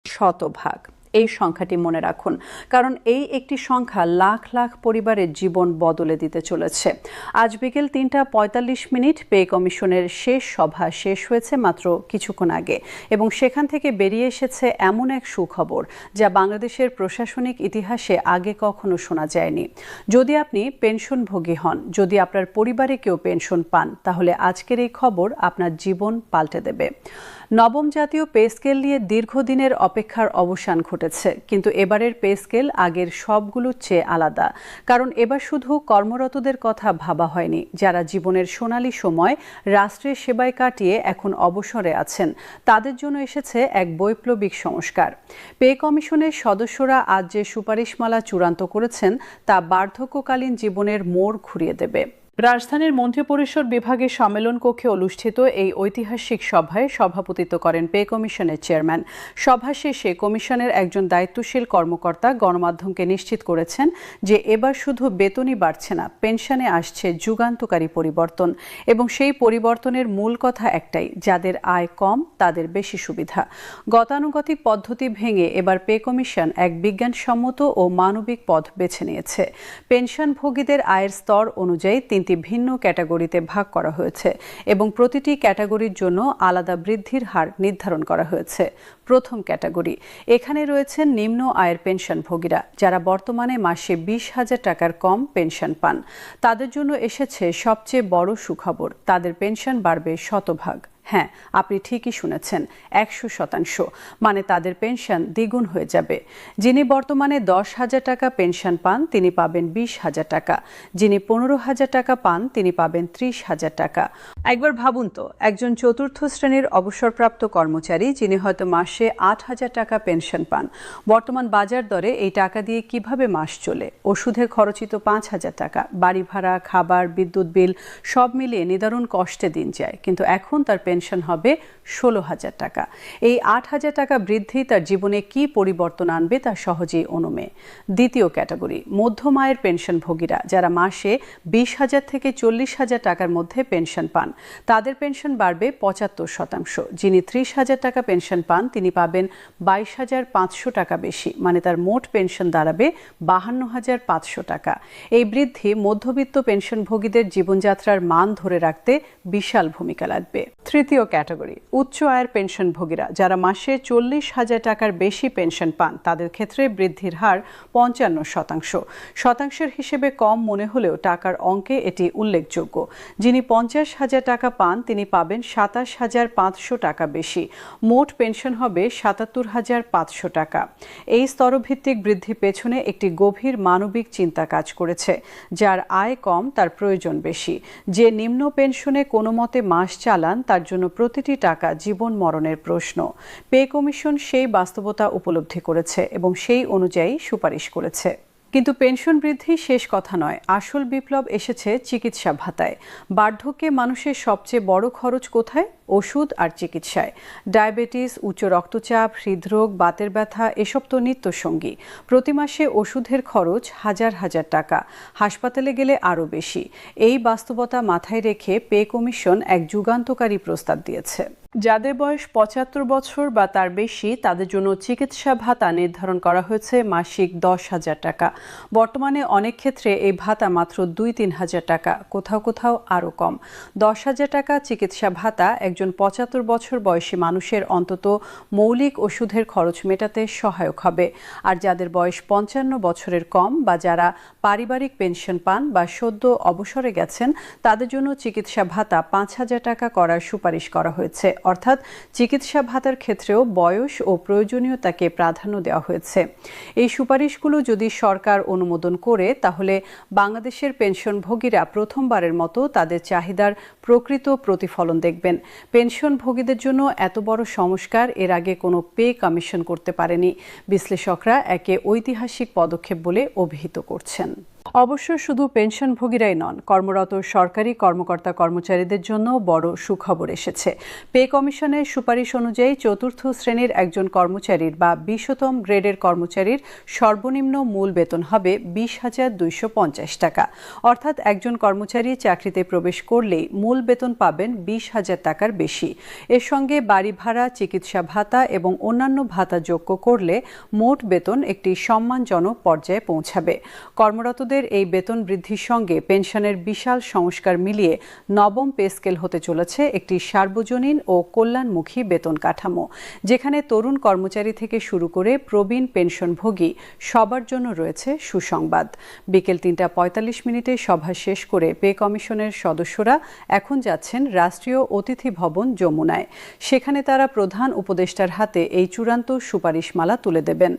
শতভাগ। এই সংখ্যাটি মনে রাখুন, কারণ এই একটি সংখ্যা লাখ লাখ পরিবারের জীবন বদলে দিতে চলেছে। আজ বিকেল ৩:৪৫ পে কমিশনের শেষ সভা শেষ হয়েছে মাত্র কিছুক্ষণ আগে, এবং সেখান থেকে বেরিয়ে এসেছে এমন এক সুখবর যা বাংলাদেশের প্রশাসনিক ইতিহাসে আগে কখনো শোনা যায়নি। যদি আপনি পেনশনভোগী হন, যদি আপনার পরিবারে কেউ পেনশন পান, তাহলে আজকের এই খবর আপনার জীবন পাল্টে দেবে। নবম জাতীয় পে স্কেল নিয়ে দীর্ঘদিনের অপেক্ষার অবসান ঘটেছে, কিন্তু এবারের পে স্কেল আগের সবগুলোর চেয়ে আলাদা। কারণ এবার শুধু কর্মরতদের কথা ভাবা হয়নি, যারা জীবনের সোনালী সময় রাষ্ট্রের সেবায় কাটিয়ে এখন অবসরে আছেন, তাদের জন্য এসেছে এক বৈপ্লবিক সংস্কার। পে কমিশনের সদস্যরা আজ যে সুপারিশমালা চূড়ান্ত করেছেন তা বার্ধক্যকালীন জীবনের মোড় ঘুরিয়ে দেবে। রাজধানীর মন্ত্রিপরিষদ বিভাগের সম্মেলন কক্ষে অনুষ্ঠিত এই ঐতিহাসিক সভায় সভাপতিত্ব করেন পে কমিশনের চেয়ারম্যান। সভা শেষে কমিশনের একজন দায়িত্বশীল কর্মকর্তা গণমাধ্যমকে নিশ্চিত করেছেন যে এবার শুধু বেতনই বাড়ছে না, পেনশনে আসছে যুগান্তকারী পরিবর্তন। এবং সেই পরিবর্তনের মূল কথা একটাই, যাদের আয় কম তাদের বেশি সুবিধা। গতানুগতিক পদ্ধতি ভেঙে এবার পে কমিশন এক বিজ্ঞানসম্মত ও মানবিক পথ বেছে নিয়েছে। পেনশনভোগীদের আয়ের স্তর অনুযায়ী তিনটি ভিন্ন ক্যাটাগরিতে ভাগ করা হয়েছে এবং প্রতিটি ক্যাটাগরির জন্য আলাদা বৃদ্ধির হার নির্ধারণ করা হয়েছে। প্রথম ক্যাটাগরি, এখানে রয়েছেন নিম্ন আয়ের পেনশনভোগীরা, যারা বর্তমানে মাসে ২০,০০০ টাকার কম পেনশন পান। তাদের জন্য এসেছে সবচেয়ে বড় সুখবর, তাদের পেনশন বাড়বে শতভাগ। হ্যাঁ, আপনি ঠিকই শুনেছেন, ১০০%। মানে তাদের পেনশন দ্বিগুণ হয়ে যাবে। যিনি বর্তমানে ১০,০০০ টাকা পেনশন পান, তিনি পাবেন ২০,০০০ টাকা। যিনি ১৫,০০০ টাকা পান, তিনি পাবেন ৩০,০০০ টাকা। একবার ভাবুন তো, একজন চতুর্থ শ্রেণীর অবসরপ্রাপ্ত কর্মচারী যিনি হয়তো মাসে ৮,০০০ টাকা পেনশন পান, বর্তমান বাজার দরে এই টাকা দিয়ে কিভাবে মাস চলে? ওষুধের খরচই তো ৫,০০০ টাকা, বাড়ি ভাড়া, খাবার, বিদ্যুৎ বিল সব মিলিয়ে নিদারুণ কষ্টে দিন যায়। কিন্তু এখন তার পেনশন হবে ১৬,০০০ টাকা। এই ৮,০০০ টাকা বৃদ্ধি তার জীবনে কি পরিবর্তন আনবে তা সহজেই অনুমেয়। দ্বিতীয় ক্যাটাগরি, মধ্যম আয়ের পেনশনভোগীরা, যারা মাসে ২০,০০০ থেকে ৪০,০০০ টাকার মধ্যে পেনশন পান। তাদের পেনশন বাড়বে ৭৫%। যিনি ৩০,০০০ টাকা পেনশন পান, তিনি পাবেন ২২,৫০০ টাকা বেশি, মানে তার মোট পেনশন দাঁড়াবে ৫২,৫০০ টাকা। এই বৃদ্ধি মধ্যবিত্ত পেনশনভোগীদের জীবনযাত্রার মান ধরে রাখতে বিশাল ভূমিকা রাখবে। তৃতীয় ক্যাটাগরি, উচ্চ আয়ের পেনশনভোগীরা, যারা মাসে ৪০,০০০ টাকার বেশি পেনশন পান, তাদের ক্ষেত্রে বৃদ্ধির হার ৫৫%। শতাংশের হিসেবে কম মনে হলেও টাকার অঙ্কে এটি উল্লেখযোগ্য। যিনি ৫০,০০০ টাকা পান, তিনি পাবেন ২৭,৫০০ টাকা বেশি। মোট পেনশন হবে ৭৭,৫০০ টাকা। এই স্তরভিত্তিক বৃদ্ধি পেছনে একটি গভীর মানবিক চিন্তা কাজ করেছে। যার আয় কম, তার প্রয়োজন বেশি। যে নিম্ন পেনশনে কোনো মতে মাস চালান, তার জন্য প্রতিটি টাকা জীবন মরণের প্রশ্ন। পে কমিশন সেই বাস্তবতা উপলব্ধি করেছে এবং সেই অনুযায়ী সুপারিশ করেছে। কিন্তু পেনশন বৃদ্ধি শেষ কথা নয়। আসল বিপ্লব এসেছে চিকিৎসা ভাতায়। বার্ধক্যে মানুষের সবচেয়ে বড় খরচ কোথায়? ওষুধ আর চিকিৎসায়। ডায়াবেটিস, উচ্চ রক্তচাপ, হৃদরোগ, বাতের ব্যথা এসব তো নিত্যসঙ্গী। প্রতি মাসে ওষুধের খরচ হাজার হাজার টাকা, হাসপাতালে গেলে আরও বেশি। এই বাস্তবতা মাথায় রেখে পে কমিশন এক যুগান্তকারী প্রস্তাব দিয়েছে। যাদের বয়স ৭৫ বছর বা তার বেশি, তাদের জন্য চিকিৎসা ভাতা নির্ধারণ করা হয়েছে মাসিক ১০,০০০ টাকা। বর্তমানে অনেক ক্ষেত্রে এই ভাতা মাত্র ২-৩ হাজার টাকা, কোথাও কোথাও আরও কম। ১০,০০০ টাকা চিকিৎসা ভাতা একজন ৭৫ বছর বয়সী মানুষের অন্তত মৌলিক ওষুধের খরচ মেটাতে সহায়ক হবে। আর যাদের বয়স ৫৫ বছরের কম বা যারা পারিবারিক পেনশন পান বা সদ্য অবসরে গেছেন, তাদের জন্য চিকিৎসা ভাতা ৫,০০০ টাকা করার সুপারিশ করা হয়েছে। অর্থাৎ চিকিৎসা ভাতার ক্ষেত্রেও বয়স ও প্রয়োজনীয়তাকে প্রাধান্য দেওয়া হয়েছে। এই সুপারিশগুলো যদি সরকার অনুমোদন করে, তাহলে বাংলাদেশের পেনশনভোগীরা প্রথমবারের মতো তাদের চাহিদার প্রকৃত প্রতিফলন দেখবেন। পেনশনভোগীদের জন্য এত বড় সংস্কার এর আগে কোনো পে কমিশন করতে পারেনি। বিশ্লেষকরা একে ঐতিহাসিক পদক্ষেপ বলে অভিহিত করছেন। অবশ্য শুধু পেনশনভোগীরাই নন, কর্মরত সরকারি কর্মকর্তা কর্মচারীদের জন্য বড় সুখবর এসেছে। পে কমিশনের সুপারিশ অনুযায়ী চতুর্থ শ্রেণীর একজন কর্মচারীর বা 20তম গ্রেডের কর্মচারীর সর্বনিম্ন মূল বেতন হবে 20,250 টাকা। অর্থাৎ একজন কর্মচারী চাকরিতে প্রবেশ করলেই মূল বেতন পাবেন 20,000 টাকার বেশি। এর সঙ্গে বাড়ি ভাড়া, চিকিৎসা ভাতা এবং অন্যান্য ভাতা যোগ করলে মোট বেতন একটি সম্মানজনক পর্যায়ে পৌঁছাবে। কর্মরতদের এই বেতন বৃদ্ধির সঙ্গে পেনশনের বিশাল সংস্কার মিলিয়ে নবম পে স্কেল হতে চলেছে একটি সার্বজনীন ও কল্যাণমুখী বেতন কাঠামো, যেখানে তরুণ কর্মচারী থেকে শুরু করে প্রবীণ পেনশনভোগী সবার জন্য রয়েছে সুসংবাদ। বিকেল 3:45 সভা শেষ করে পে কমিশনের সদস্যরা এখন যাচ্ছেন রাষ্ট্রীয় অতিথি ভবন যমুনায়। সেখানে তারা প্রধান উপদেষ্টার হাতে এই চূড়ান্ত সুপারিশমালা তুলে দেবেন।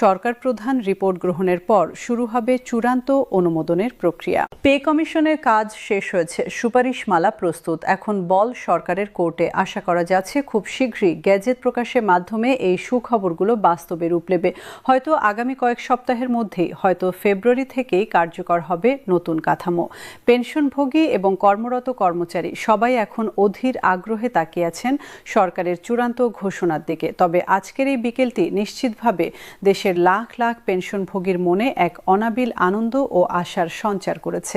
সরকার প্রধান রিপোর্ট গ্রহণের পর শুরু হবে চূড়ান্ত অনুমোদনের প্রক্রিয়া। পে কমিশনের কাজ শেষ হয়েছে, সুপারিশমালা প্রস্তুত। এখন বল সরকারের কোর্টে। আশা করা যাচ্ছে খুব শীঘ্রই গেজেট প্রকাশের মাধ্যমে এই সুখবরগুলো বাস্তবে রূপ নেবে। হয়তো আগামী কয়েক সপ্তাহের মধ্যেই, হয়তো ফেব্রুয়ারি থেকেই কার্যকর হবে নতুন কাঠামো। পেনশনভোগী এবং কর্মরত কর্মচারী সবাই এখন অধীর আগ্রহে তাকিয়ে আছেন সরকারের চূড়ান্ত ঘোষণার দিকে। তবে আজকের এই বিকেলটি নিশ্চিতভাবে দেশের লাখ লাখ পেনশনভোগীর মনে এক অনাবিল আনন্দ ও আশার সঞ্চার করেছে।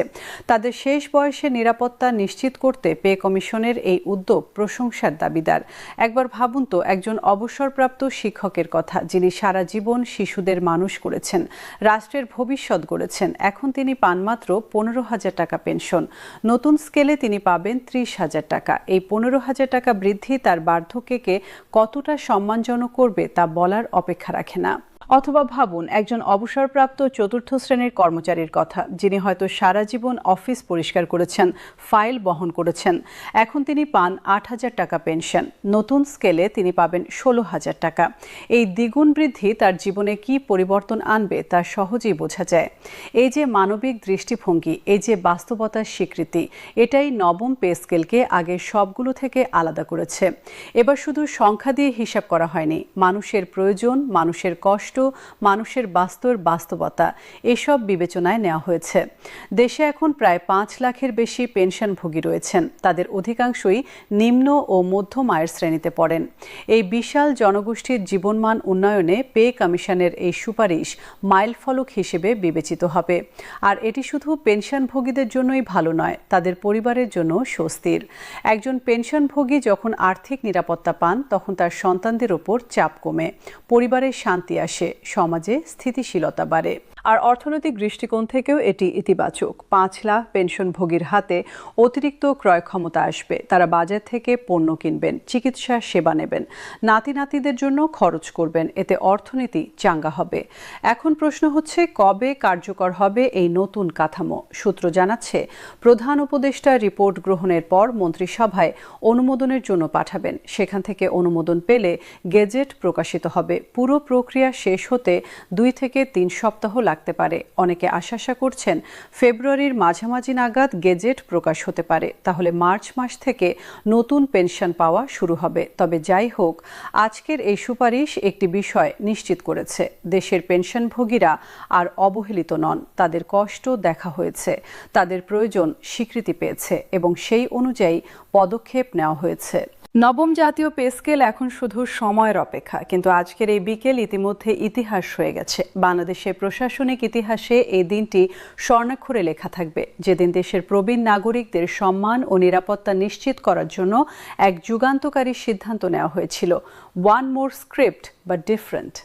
তাদের শেষ বয়সে নিরাপত্তা নিশ্চিত করতে পে কমিশনের এই উদ্যোগ প্রশংসার দাবিদার। একবার ভাবুন তো, একজন অবসরপ্রাপ্ত শিক্ষকের কথা, যিনি সারা জীবন শিশুদের মানুষ করেছেন, রাষ্ট্রের ভবিষ্যৎ গড়েছেন। এখন তিনি পান মাত্র 15,000 টাকা পেনশন। নতুন স্কেলে তিনি পাবেন 30,000 টাকা। এই 15,000 টাকা বৃদ্ধি তার বার্ধক্যকে কতটা সম্মানজনক করবে তা বলার অপেক্ষা রাখে না। অথবা ভাবুন একজন অবসরপ্রাপ্ত চতুর্থ শ্রেণীর কর্মচারীর কথা, যিনি হয়তো সারা জীবন অফিস পরিষ্কার করেছেন, ফাইল বহন করেছেন। এখন তিনি পান 8,000 টাকা পেনশন। নতুন স্কেলে তিনি পাবেন 16,000 টাকা। এই দ্বিগুণ বৃদ্ধি তার জীবনে কি পরিবর্তন আনবে তা সহজেই বোঝা যায়। এই যে মানবিক দৃষ্টিভঙ্গি, এই যে বাস্তবতার স্বীকৃতি, এটাই নবম পে স্কেলকে আগের সবগুলো থেকে আলাদা করেছে। এবার শুধু সংখ্যা দিয়ে হিসাব করা হয়নি, মানুষের প্রয়োজন, মানুষের কষ্ট, মানুষের বাস্তবতা এসব বিবেচনায় নেওয়া হয়েছে। দেশে এখন প্রায় 5 লাখের বেশি পেনশনভোগী রয়েছেন। তাদের অধিকাংশই নিম্ন ও মধ্যম আয়ের শ্রেণীতে পড়েন। এই বিশাল জনগোষ্ঠীর জীবনমান উন্নয়নে পে কমিশনের এই সুপারিশ মাইলফলক হিসেবে বিবেচিত হবে। আর এটি শুধু পেনশনভোগীদের জন্যই ভালো নয়, তাদের পরিবারের জন্য স্বস্তির। একজন পেনশনভোগী যখন আর্থিক নিরাপত্তা পান, তখন তার সন্তানদের ওপর চাপ কমে, পরিবারের শান্তি আসে, সমাজে স্থিতিশীলতা বাড়ে। আর অর্থনৈতিক দৃষ্টিকোণ থেকেও এটি ইতিবাচক। 5 লাখ পেনশনভোগীর হাতে অতিরিক্ত ক্রয় ক্ষমতা আসবে। তারা বাজার থেকে পণ্য কিনবেন, চিকিৎসা সেবা নেবেন, নাতি নাতিদের জন্য খরচ করবেন। এতে অর্থনীতি চাঙ্গা হবে। এখন প্রশ্ন হচ্ছে, কবে কার্যকর হবে এই নতুন কাঠামো? সূত্র জানাচ্ছে, প্রধান উপদেষ্টা রিপোর্ট গ্রহণের পর মন্ত্রিসভায় অনুমোদনের জন্য পাঠাবেন। সেখান থেকে অনুমোদন পেলে গেজেট প্রকাশিত হবে। পুরো প্রক্রিয়া শেষ হতে 2 থেকে 3 সপ্তাহ লাগতে পারে। অনেকে আশা করছেন ফেব্রুয়ারির মাঝামাঝি নাগাদ গেজেট প্রকাশ হতে পারে। তাহলে মার্চ মাস থেকে নতুন পেনশন পাওয়া শুরু হবে। তবে যাই হোক, আজকের এই সুপারিশ একটি বিষয় নিশ্চিত করেছে, দেশের পেনশনভোগীরা আর অবহেলিত নন। তাদের কষ্ট দেখা হয়েছে, তাদের প্রয়োজন স্বীকৃতি পেয়েছে এবং সেই অনুযায়ী পদক্ষেপ নেওয়া হয়েছে। নবম জাতীয় পে স্কেল এখন শুধু সময়ের অপেক্ষা, কিন্তু আজকের এই বিকেল ইতিমধ্যে ইতিহাস হয়ে গেছে। বাংলাদেশের প্রশাসনিক ইতিহাসে এই দিনটি স্বর্ণাক্ষরে লেখা থাকবে, যেদিন দেশের প্রবীণ নাগরিকদের সম্মান ও নিরাপত্তা নিশ্চিত করার জন্য এক যুগান্তকারী সিদ্ধান্ত নেওয়া হয়েছিল। One more script but different.